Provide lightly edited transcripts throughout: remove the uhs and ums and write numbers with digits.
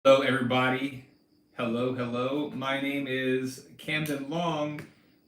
Hello, everybody. Hello, hello. My name is Camden Long.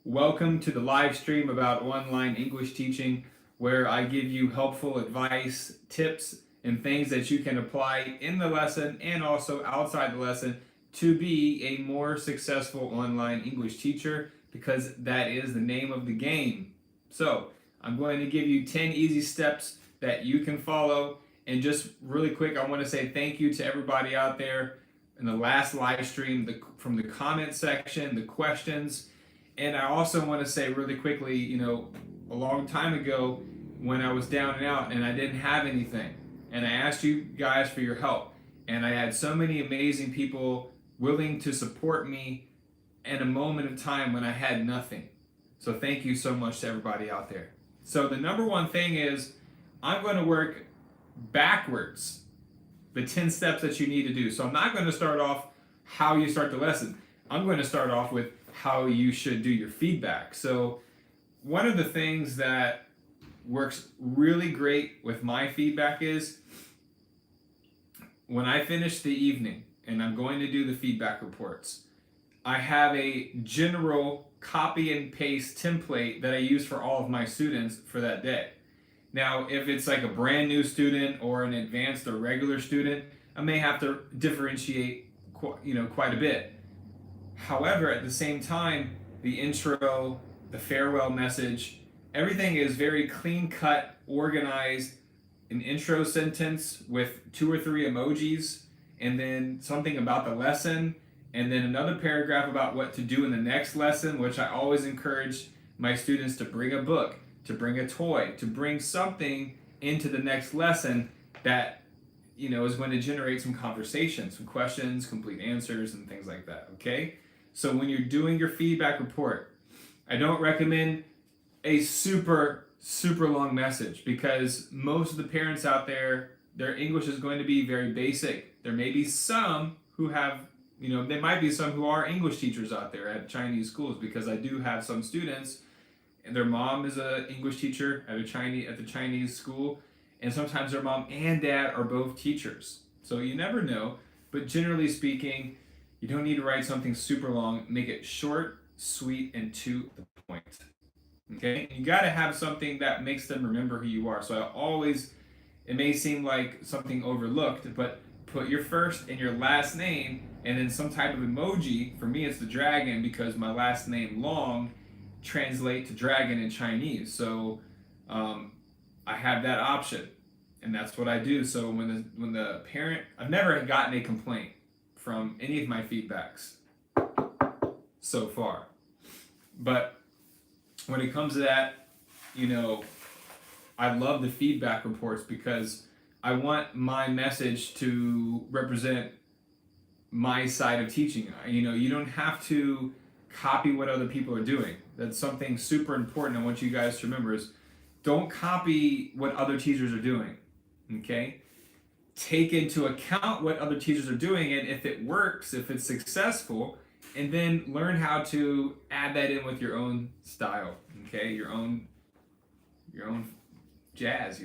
Welcome to the live stream about online English teaching, where I give you helpful advice, tips, and things that you can apply in the lesson and also outside the lesson to be a more successful online English teacher, because that is the name of the game. So, I'm going to give you 10 easy steps that you can follow. And just really quick, I want to say thank you to everybody out there in the last live stream, from the comment section, the questions. And I also want to say really quickly, a long time ago when I was down and out and I didn't have anything, and I asked you guys for your help, and I had so many amazing people willing to support me in a moment of time when I had nothing. So thank you so much to everybody out there. So the number one thing is I'm going to work backwards, the 10 steps that you need to do. So I'm not going to start off how you start the lesson. I'm going to start off with how you should do your feedback. So one of the things that works really great with my feedback is when I finish the evening and I'm going to do the feedback reports, I have a general copy and paste template that I use for all of my students for that day. Now, if it's like a brand new student or an advanced or regular student, I may have to differentiate, quite a bit. However, at the same time, the intro, the farewell message, everything is very clean cut, organized. An intro sentence with 2 or 3 emojis, and then something about the lesson, and then another paragraph about what to do in the next lesson, which I always encourage my students to bring a book, to bring a toy, to bring something into the next lesson that is going to generate some conversation, some questions, complete answers, and things like that. Okay? So when you're doing your feedback report, I don't recommend a super long message, because most of the parents out there, their English is going to be very basic. There may be some who have, there might be some who are English teachers out there at Chinese schools, because I do have some students and their mom is an English teacher at the Chinese school, and sometimes their mom and dad are both teachers. So you never know, but generally speaking, you don't need to write something super long. Make it short, sweet, and to the point. Okay? You got to have something that makes them remember who you are. So it may seem like something overlooked, but put your first and your last name and then some type of emoji. For me, it's the dragon, because my last name Long translate to dragon in Chinese. So I have that option, and that's what I do. So when the parent, I've never gotten a complaint from any of my feedbacks so far. But when it comes to that, I love the feedback reports, because I want my message to represent my side of teaching. You don't have to copy what other people are doing. That's something super important I want you guys to remember, is don't copy what other teachers are doing. Okay? Take into account what other teachers are doing, and if it works, if it's successful, and then learn how to add that in with your own style. Okay? Your own jazz.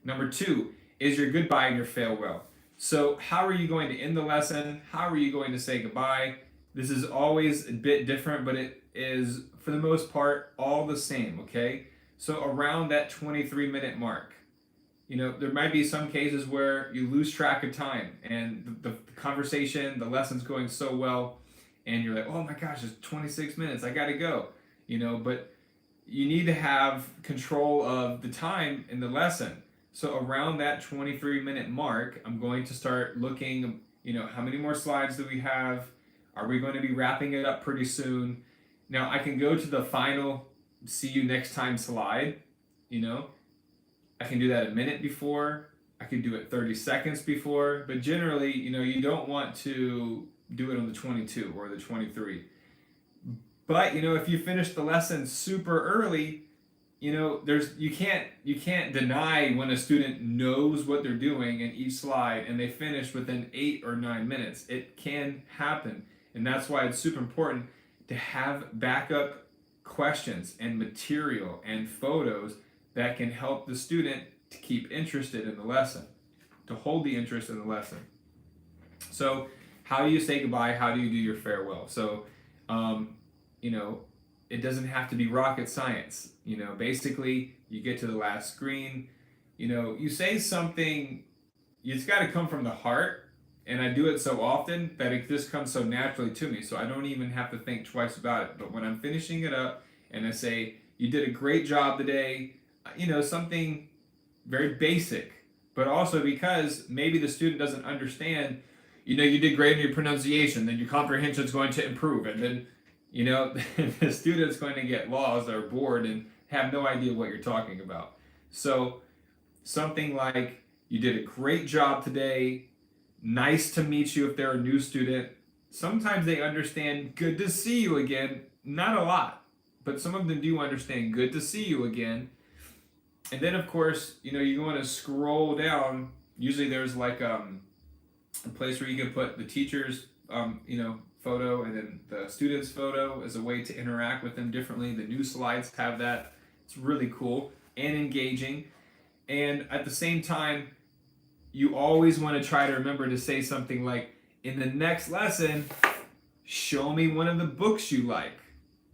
Number 2 is your goodbye and your farewell. So how are you going to end the lesson? How are you going to say goodbye? This is always a bit different, but it is, for the most part, all the same. Okay? So around that 23-minute mark, there might be some cases where you lose track of time, and the conversation, the lesson's going so well, and you're like, oh my gosh, it's 26 minutes, I gotta go. But you need to have control of the time in the lesson. So around that 23-minute mark, I'm going to start looking, how many more slides do we have? Are we going to be wrapping it up pretty soon? Now I can go to the final see you next time slide. I can do that a minute before. I can do it 30 seconds before. But generally, you don't want to do it on the 22 or the 23. But if you finish the lesson super early, you can't deny when a student knows what they're doing in each slide and they finish within 8 or 9 minutes. It can happen, and that's why it's super important to have backup questions and material and photos that can help the student to keep interested in the lesson, to hold the interest in the lesson. So how do you say goodbye? How do you do your farewell? So, um, you know, it doesn't have to be rocket science. Basically, you get to the last screen. You say something. It's got to come from the heart, and I do it so often that it just comes so naturally to me. So I don't even have to think twice about it. But when I'm finishing it up, and I say, "You did a great job today," something very basic, but also because maybe the student doesn't understand. You did great in your pronunciation, then your comprehension is going to improve, and then the student's going to get lost or bored and have no idea what you're talking about. So something like, "You did a great job today, nice to meet you," if they're a new student. Sometimes they understand "good to see you again," not a lot, but some of them do understand "good to see you again." And then of course, you want to scroll down. Usually there's like a place where you can put the teacher's photo and then the student's photo as a way to interact with them differently. The new slides have that. It's really cool and engaging. And at the same time, you always want to try to remember to say something like, "In the next lesson, show me one of the books you like."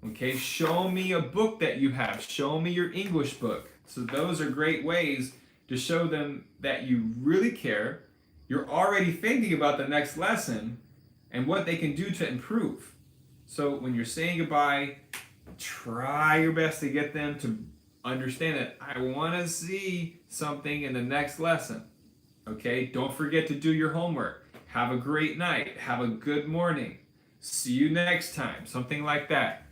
Okay, show me a book that you have. Show me your English book. So those are great ways to show them that you really care. You're already thinking about the next lesson and what they can do to improve. So when you're saying goodbye, try your best to get them to understand that I want to see something in the next lesson. Okay, don't forget to do your homework. Have a great night. Have a good morning. See you next time. Something like that.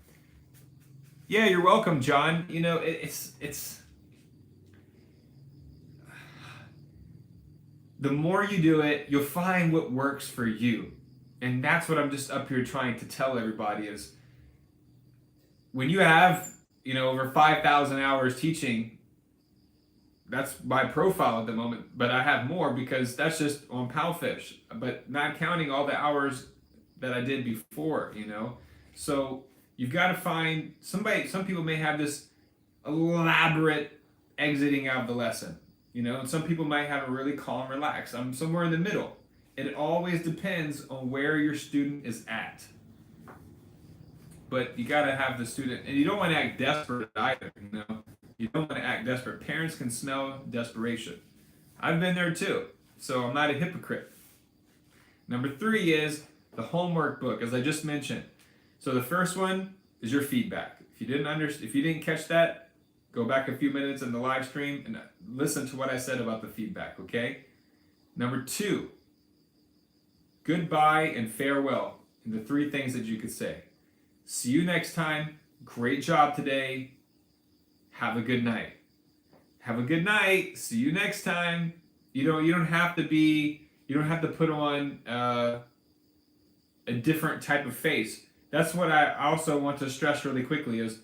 Yeah, you're welcome, John. It's the more you do it, you'll find what works for you. And that's what I'm just up here trying to tell everybody is when you have, over 5,000 hours teaching, that's my profile at the moment, but I have more because that's just on Palfish, but not counting all the hours that I did before, So you've got to find somebody. Some people may have this elaborate exiting out of the lesson, and some people might have a really calm, relaxed. I'm somewhere in the middle. It always depends on where your student is at. But you got to have the student, and you don't want to act desperate either, You don't want to act desperate. Parents can smell desperation. I've been there too, so I'm not a hypocrite. Number 3 is the homework book, as I just mentioned. So the first one is your feedback. If you didn't catch that, go back a few minutes in the live stream and listen to what I said about the feedback, okay? Number 2, goodbye and farewell, and the 3 things that you could say. See you next time. Great job today. Have a good night. Have a good night. See you next time. You don't have to put on a different type of face. That's what I also want to stress really quickly is,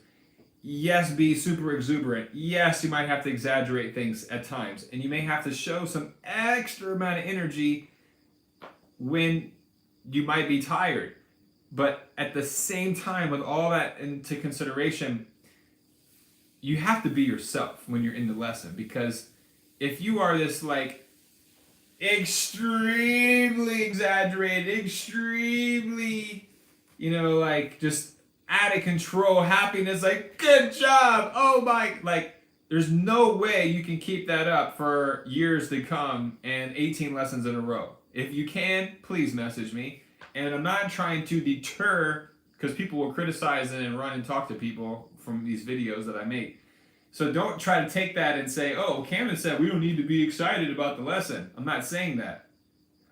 yes, be super exuberant. Yes, you might have to exaggerate things at times, and you may have to show some extra amount of energy when you might be tired. But at the same time, with all that into consideration, you have to be yourself when you're in the lesson, because if you are this like extremely exaggerated, extremely, like just out of control happiness, like good job, oh my, like there's no way you can keep that up for years to come and 18 lessons in a row. If you can, please message me. And I'm not trying to deter, because people will criticize and run and talk to people from these videos that I make. So don't try to take that and say, "Oh, Camden said we don't need to be excited about the lesson." I'm not saying that.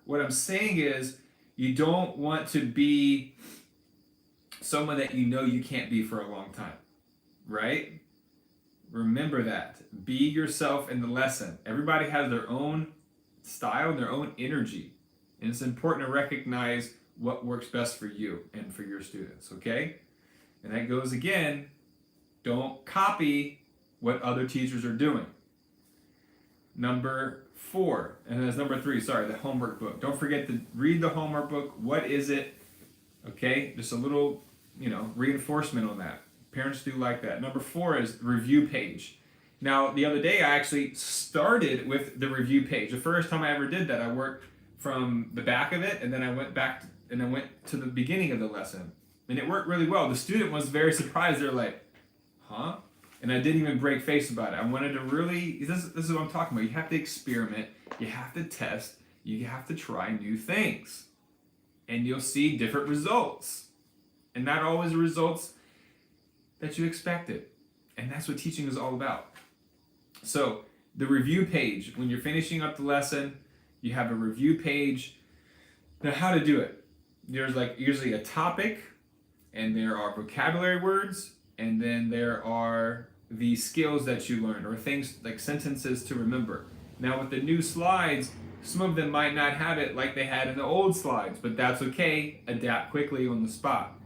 What I'm saying is you don't want to be someone that you can't be for a long time, right? Remember that. Be yourself in the lesson. Everybody has their own style and their own energy. And it's important to recognize what works best for you and for your students, okay? And that goes again, don't copy what other teachers are doing. Number 4, and that's number 3, sorry, the homework book. Don't forget to read the homework book. What is it? Okay, just a little, reinforcement on that. Parents do like that. Number 4 is the review page. Now, the other day I actually started with the review page. The first time I ever did that, I worked from the back of it, and then I went back and I went to the beginning of the lesson, and it worked really well. The student was very surprised. They're like, "Huh?" And I didn't even break face about it. I wanted to really. This is what I'm talking about. You have to experiment. You have to test. You have to try new things, and you'll see different results, and not always the results that you expected. And that's what teaching is all about. So the review page, when you're finishing up the lesson, you have a review page. Now, how to do it? There's like usually a topic, and there are vocabulary words, and then there are the skills that you learned, or things like sentences to remember. Now, with the new slides, some of them might not have it like they had in the old slides, but that's okay. Adapt quickly on the spot.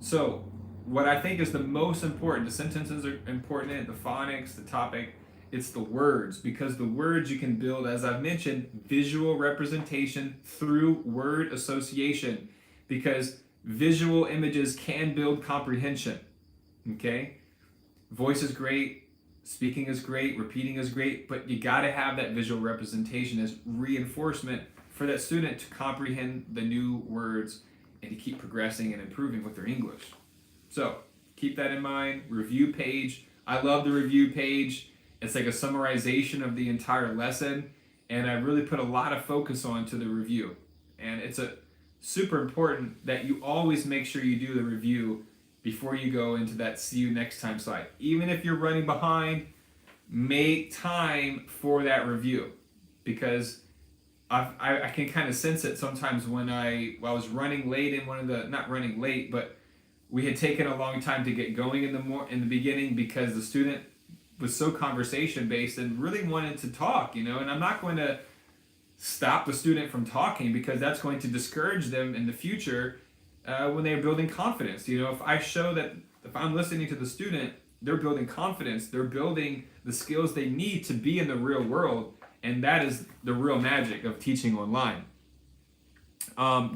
So, what I think is the most important, the sentences are important, the phonics, the topic, it's the words, because the words you can build, as I've mentioned, visual representation through word association, because visual images can build comprehension. Okay? Voice is great, speaking is great, repeating is great, but you got to have that visual representation as reinforcement for that student to comprehend the new words and to keep progressing and improving with their English. So keep that in mind. Review page. I love the review page. It's like a summarization of the entire lesson, and I really put a lot of focus on to the review. And it's a super important that you always make sure you do the review before you go into that see you next time slide. Even if you're running behind, make time for that review, because I can kind of sense it sometimes when I was running late in one of the, not running late, but we had taken a long time to get going in the beginning because the student was so conversation based and really wanted to talk, and I'm not going to stop the student from talking, because that's going to discourage them in the future when they're building confidence. If I show that, if I'm listening to the student, they're building confidence, they're building the skills they need to be in the real world, and that is the real magic of teaching online.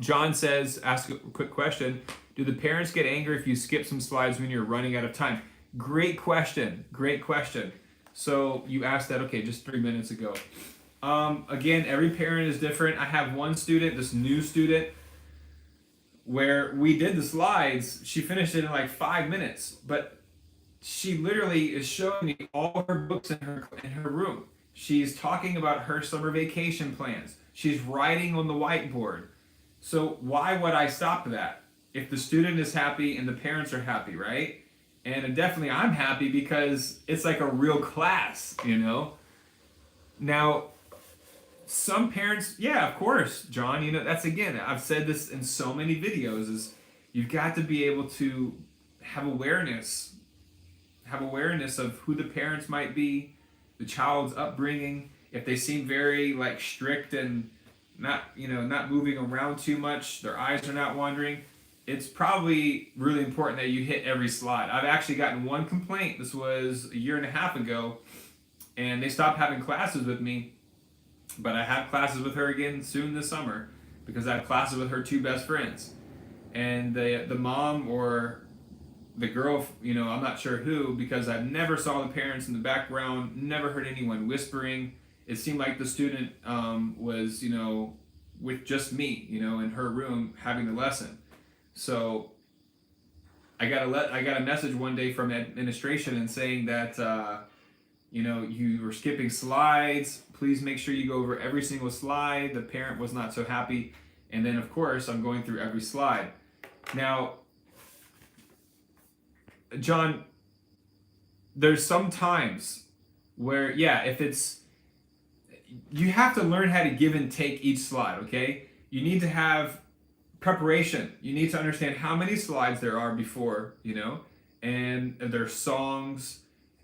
John says, ask a quick question. Do the parents get angry if you skip some slides when you're running out of time? Great question. So you asked that, okay, just 3 minutes ago. Again, every parent is different. I have one student, this new student, where we did the slides. She finished it in like 5 minutes, but she literally is showing me all her books in her room. She's talking about her summer vacation plans. She's writing on the whiteboard. So why would I stop that? If the student is happy and the parents are happy, right? And definitely I'm happy because it's like a real class, Now, some parents, yeah, of course, John, that's, again, I've said this in so many videos, is you've got to be able to have awareness of who the parents might be, the child's upbringing. If they seem very like strict and not moving around too much, their eyes are not wandering, it's probably really important that you hit every slide. I've actually gotten one complaint. This was a year and a half ago, and they stopped having classes with me, but I have classes with her again soon this summer, because I have classes with her two best friends. And the mom or the girl, I'm not sure who, because I've never saw the parents in the background, never heard anyone whispering. It seemed like the student was, with just me, in her room having the lesson. So I got a message one day from administration and saying that, you were skipping slides. Please make sure you go over every single slide. The parent was not so happy. And then, of course, I'm going through every slide. Now, John, there's some times where, if you have to learn how to give and take each slide, okay? You need to have preparation. You need to understand how many slides there are before, and their songs.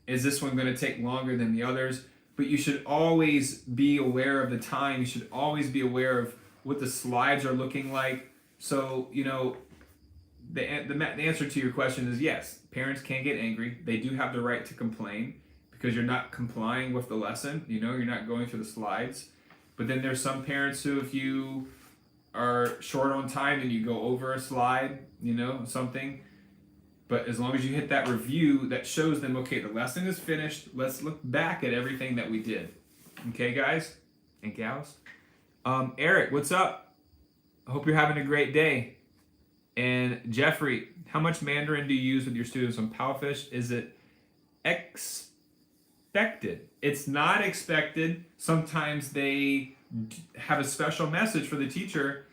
Is this one going to take longer than the others? But you should always be aware of the time. You should always be aware of what the slides are looking like. So, the answer to your question is yes. Parents can get angry. They do have the right to complain because you're not complying with the lesson. You're not going through the slides. But then there's some parents who, if you are short on time and you go over a slide, something. But as long as you hit that review that shows them, okay, the lesson is finished. Let's look back at everything that we did. Okay, guys and gals? Eric, what's up? I hope you're having a great day. And Jeffrey, how much Mandarin do you use with your students on Palfish? Is it expected? It's not expected. Sometimes they have a special message for the teacher.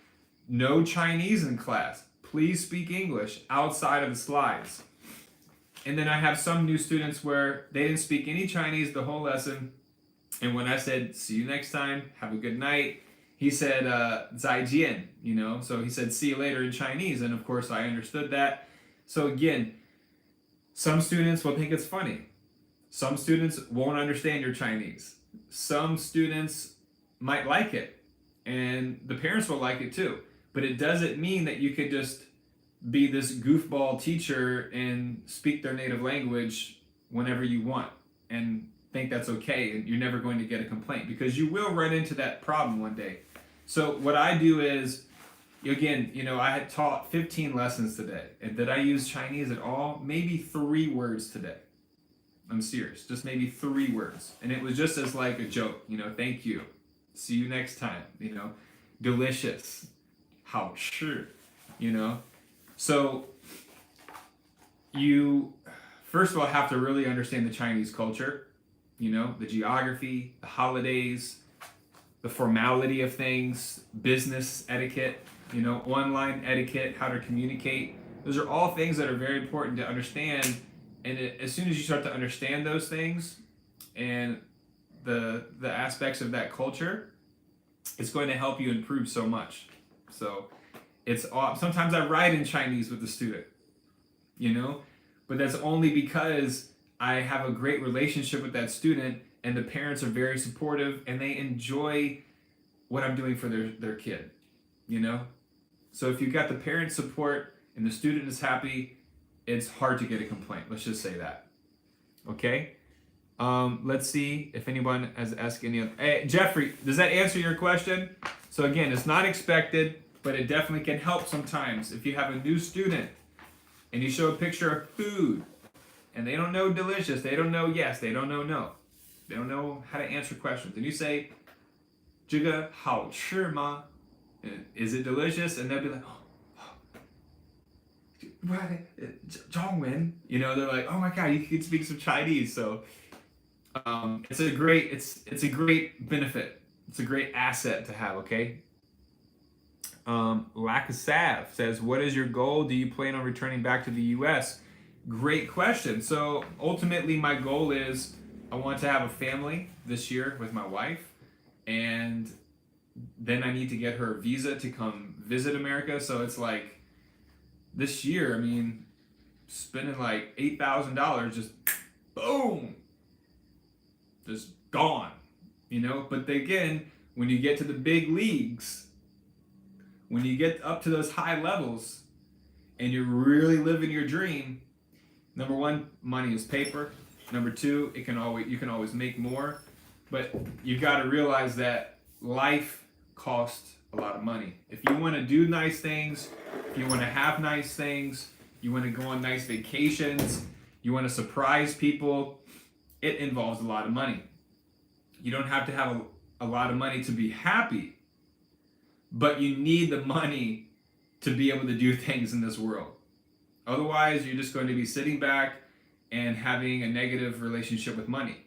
No Chinese in class. Please speak English outside of the slides. And then I have some new students where they didn't speak any Chinese the whole lesson. And when I said, see you next time, have a good night, he said, 再见, so he said, see you later in Chinese. And of course, I understood that. So again, some students will think it's funny. Some students won't understand your Chinese. Some students might like it. And the parents will like it too. But it doesn't mean that you could just be this goofball teacher and speak their native language whenever you want and think that's okay and you're never going to get a complaint, because you will run into that problem one day. So what I do is, again, I had taught 15 lessons today, and did I use Chinese at all? Maybe 3 words today. I'm serious, just maybe 3 words. And it was just as like a joke, thank you, see you next time, delicious, 好吃, So you, first of all, have to really understand the Chinese culture, the geography, the holidays, the formality of things, business etiquette, online etiquette, how to communicate. Those are all things that are very important to understand. And as soon as you start to understand those things and the aspects of that culture, it's going to help you improve so much. So sometimes I write in Chinese with the student, but that's only because I have a great relationship with that student and the parents are very supportive and they enjoy what I'm doing for their kid, So if you've got the parent support and the student is happy, it's hard to get a complaint. Let's just say that. Okay? Let's see if anyone has asked any other. Hey, Jeffrey, does that answer your question? So again, it's not expected, but it definitely can help sometimes. If you have a new student and you show a picture of food and they don't know delicious, they don't know yes, they don't know no. They don't know how to answer questions. And you say, 这个好吃吗? Is it delicious? And they'll be like, Zhongwen. They're like, oh my God, you can speak some Chinese. So it's a great benefit. It's a great asset to have, okay? Lack of Sav says, what is your goal? Do you plan on returning back to the US? Great question. So ultimately my goal is I want to have a family this year with my wife, and then I need to get her a visa to come visit America. So it's like this year, spending like $8,000 just boom, just gone, But again, when you get to the big leagues, when you get up to those high levels and you're really living your dream, number one, money is paper. Number two, you can always make more, but you've got to realize that life costs a lot of money. If you want to do nice things, if you want to have nice things, you want to go on nice vacations, you want to surprise people, it involves a lot of money. You don't have to have a lot of money to be happy, but you need the money to be able to do things in this world. Otherwise, you're just going to be sitting back and having a negative relationship with money.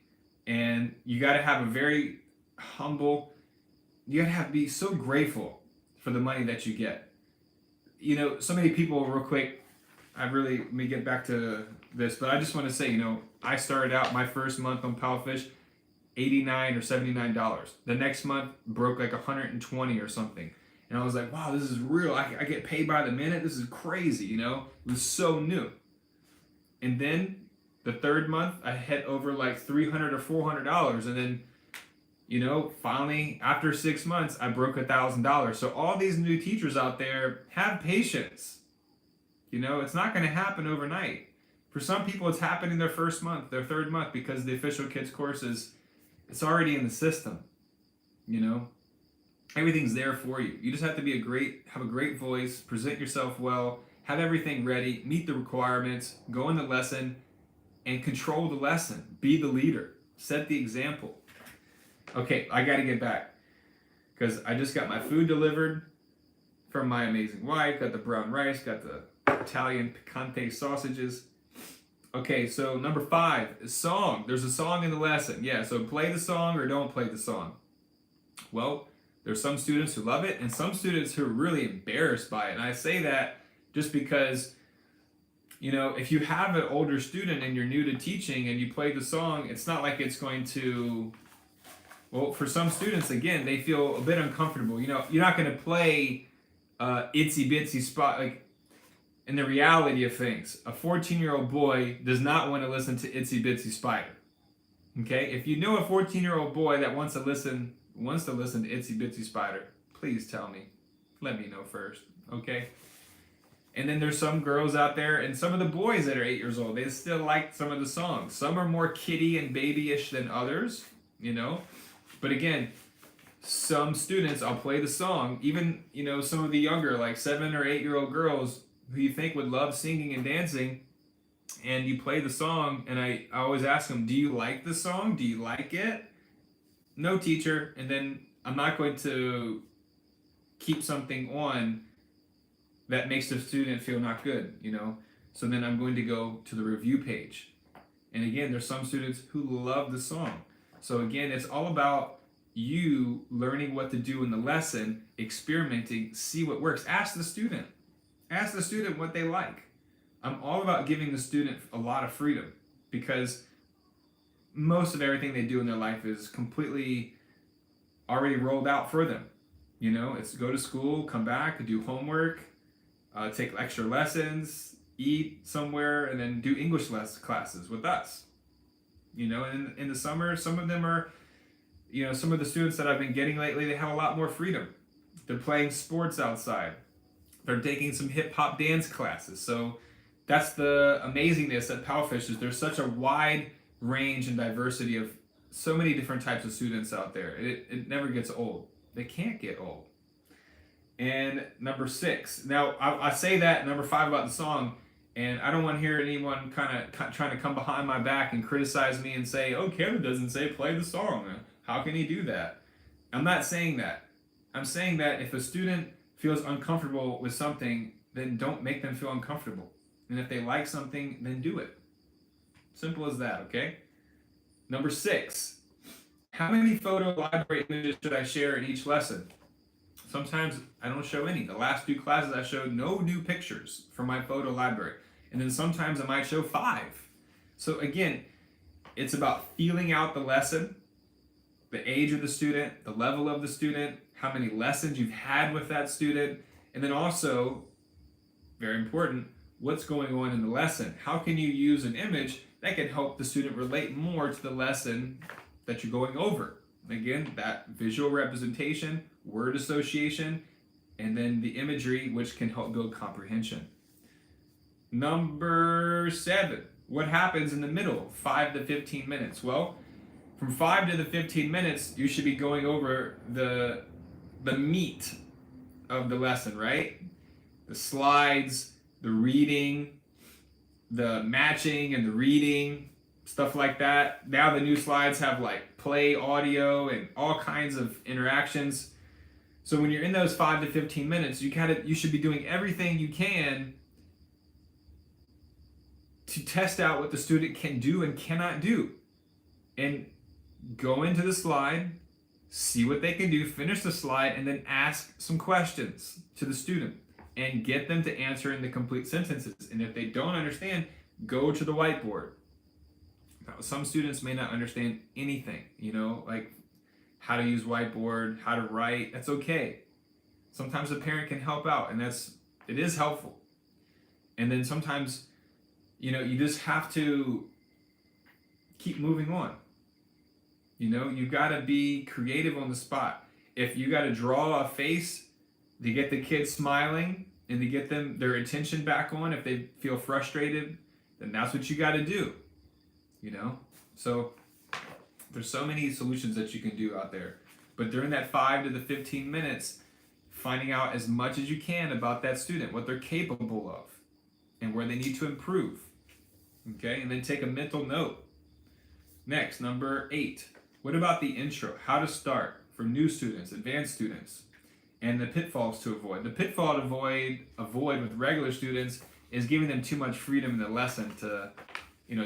And you got to have a very humble, you got to be so grateful for the money that you get. So many people, real quick, let me get back to this, but I just want to say, I started out my first month on Palfish, $89 or $79. The next month broke like 120 or something. And I was like, wow, this is real. I get paid by the minute. This is crazy, It was so new. And then the third month, I hit over like $300 or $400. And then, finally, after 6 months, I broke $1,000. So all these new teachers out there, have patience. It's not going to happen overnight. For some people, it's happening their first month, their third month, because the official kids course it's already in the system. Everything's there for you. You just have to have a great voice, present yourself well, have everything ready, meet the requirements, go in the lesson, and control the lesson. Be the leader. Set the example. Okay, I got to get back. because I just got my food delivered from my amazing wife. Got the brown rice, got the Italian picante sausages. Okay, so number 5 is song. There's a song in the lesson. Yeah, so play the song or don't play the song. Well, there's some students who love it and some students who are really embarrassed by it. And I say that just because, if you have an older student and you're new to teaching and you play the song, it's not like it's going to, well, for some students, again, they feel a bit uncomfortable. You're not going to play itsy bitsy spot, like, in the reality of things, a 14-year-old boy does not want to listen to Itsy Bitsy Spider. Okay? If you know a 14-year-old boy that wants to listen to Itsy Bitsy Spider, please tell me. Let me know first. Okay? And then there's some girls out there and some of the boys that are 8 years old, they still like some of the songs. Some are more kiddie and babyish than others, But again, some students, I'll play the song. Even, some of the younger, like 7 or 8-year-old girls, who you think would love singing and dancing, and you play the song, and I always ask them, do you like the song? Do you like it? No, teacher. And then I'm not going to keep something on that makes the student feel not good, So then I'm going to go to the review page. And again, there's some students who love the song. So again, it's all about you learning what to do in the lesson, experimenting, see what works. Ask the student what they like. I'm all about giving the student a lot of freedom because most of everything they do in their life is completely already rolled out for them. It's go to school, come back, do homework, take extra lessons, eat somewhere, and then do English classes with us. And in the summer, some of them are, some of the students that I've been getting lately, they have a lot more freedom. They're playing sports outside. They're taking some hip-hop dance classes. So that's the amazingness at Palfish is there's such a wide range and diversity of so many different types of students out there. It never gets old. They can't get old. And number 6. Now, I say that, number 5 about the song, and I don't want to hear anyone kind of trying to come behind my back and criticize me and say, oh, Kevin doesn't say play the song. How can he do that? I'm not saying that. I'm saying that if a student feels uncomfortable with something, then don't make them feel uncomfortable. And if they like something, then do it. Simple as that, okay? Number 6, how many photo library images should I share in each lesson? Sometimes I don't show any. The last 2 classes I showed no new pictures from my photo library. And then sometimes I might show 5. So again, it's about feeling out the lesson, the age of the student, the level of the student, how many lessons you've had with that student, and then also, very important, what's going on in the lesson. How can you use an image that can help the student relate more to the lesson that you're going over? Again, that visual representation, word association, and then the imagery, which can help build comprehension. Number 7, what happens in the middle, 5 to 15 minutes? Well, from 5 to the 15 minutes, you should be going over the meat of the lesson, right? The slides, the reading, the matching and the reading, stuff like that. Now the new slides have like play audio and all kinds of interactions. So when you're in those 5 to 15 minutes, you should be doing everything you can to test out what the student can do and cannot do. And go into the slide, see what they can do, finish the slide, and then ask some questions to the student and get them to answer in the complete sentences. And if they don't understand, go to the whiteboard. Now, some students may not understand anything, like how to use whiteboard, how to write. That's okay. Sometimes a parent can help out, and it is helpful. And then sometimes, you just have to keep moving on. You got to be creative on the spot. If you got to draw a face to get the kids smiling and to get them their attention back on, if they feel frustrated, then that's what you got to do. So there's so many solutions that you can do out there. But during that 5 to the 15 minutes, finding out as much as you can about that student, what they're capable of, and where they need to improve. Okay, and then take a mental note. Next, number 8. What about the intro? How to start. for new students, advanced students, and the pitfalls to avoid. The pitfall to avoid with regular students is giving them too much freedom in the lesson to,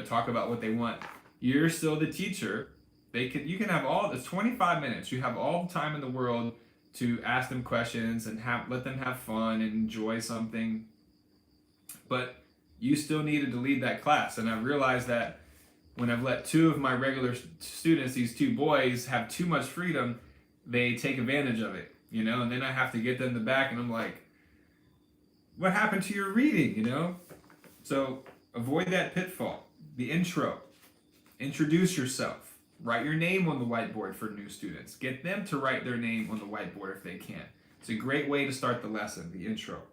talk about what they want. You're still the teacher. You can have it's 25 minutes. You have all the time in the world to ask them questions and let them have fun and enjoy something. But you still needed to lead that class. And I realized that when I've let two of my regular students, these two boys, have too much freedom, they take advantage of it, and then I have to get them the back, and I'm like, what happened to your reading, So avoid that pitfall. The intro. Introduce yourself. Write your name on the whiteboard for new students. Get them to write their name on the whiteboard if they can. It's a great way to start the lesson, the intro.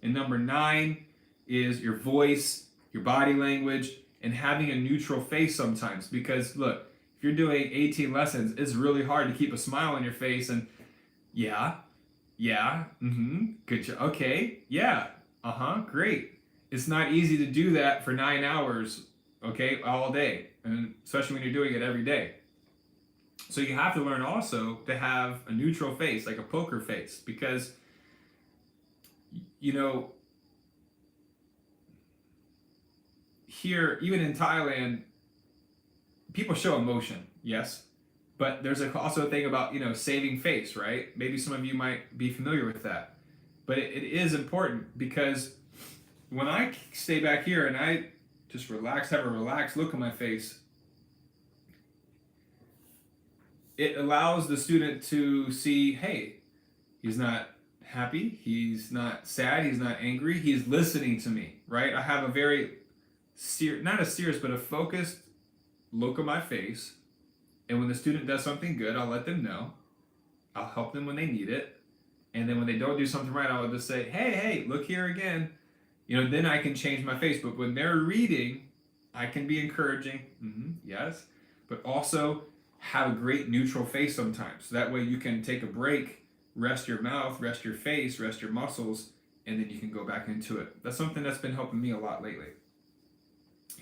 And number 9 is your voice, your body language, and having a neutral face sometimes. Because look, if you're doing 18 lessons, it's really hard to keep a smile on your face and good job, okay, yeah, great. It's not easy to do that for 9 hours, okay, all day, and especially when you're doing it every day. So you have to learn also to have a neutral face, like a poker face, because, here, even in Thailand, people show emotion, yes, but there's also a thing about, saving face, right? Maybe some of you might be familiar with that. But it is important because when I stay back here and I just have a relaxed look on my face, it allows the student to see, hey, he's not happy, he's not sad, he's not angry, he's listening to me, right? I have a very not a serious, but a focused look on my face. And when the student does something good, I'll let them know. I'll help them when they need it. And then when they don't do something right, I'll just say, hey, look here again. Then I can change my face. But when they're reading, I can be encouraging, yes, but also have a great neutral face sometimes. So that way you can take a break, rest your mouth, rest your face, rest your muscles, and then you can go back into it. That's something that's been helping me a lot lately.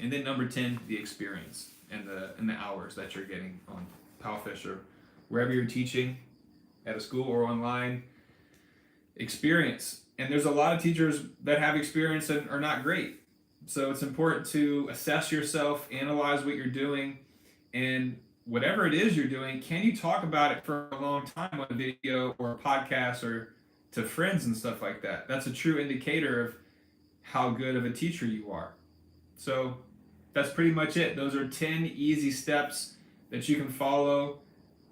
And then number 10, the experience and the hours that you're getting on Palfish or wherever you're teaching, at a school or online. Experience. And there's a lot of teachers that have experience and are not great. So it's important to assess yourself, analyze what you're doing, and whatever it is you're doing, can you talk about it for a long time on a video or a podcast or to friends and stuff like that? That's a true indicator of how good of a teacher you are. So that's pretty much it. Those are 10 easy steps that you can follow,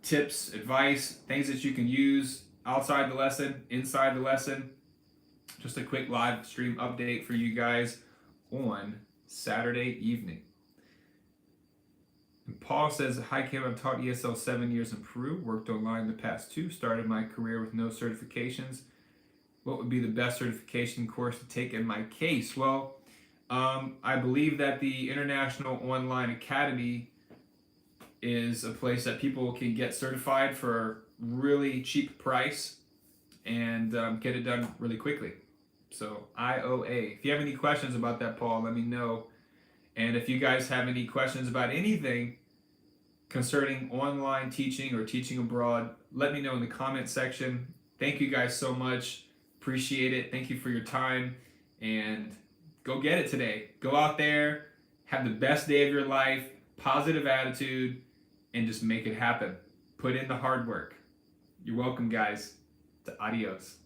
tips, advice, things that you can use outside the lesson, inside the lesson. Just a quick live stream update for you guys on Saturday evening. And Paul says, hi Kim, I've taught ESL 7 years in Peru, worked online the past 2, started my career with no certifications. What would be the best certification course to take in my case? Well, I believe that the International Online Academy is a place that people can get certified for a really cheap price and get it done really quickly. So IOA. If you have any questions about that, Paul, let me know. And if you guys have any questions about anything concerning online teaching or teaching abroad, let me know in the comment section. Thank you guys so much. Appreciate it. Thank you for your time. And go get it today. Go out there, have the best day of your life, positive attitude, and just make it happen. Put in the hard work. You're welcome, guys. Adios.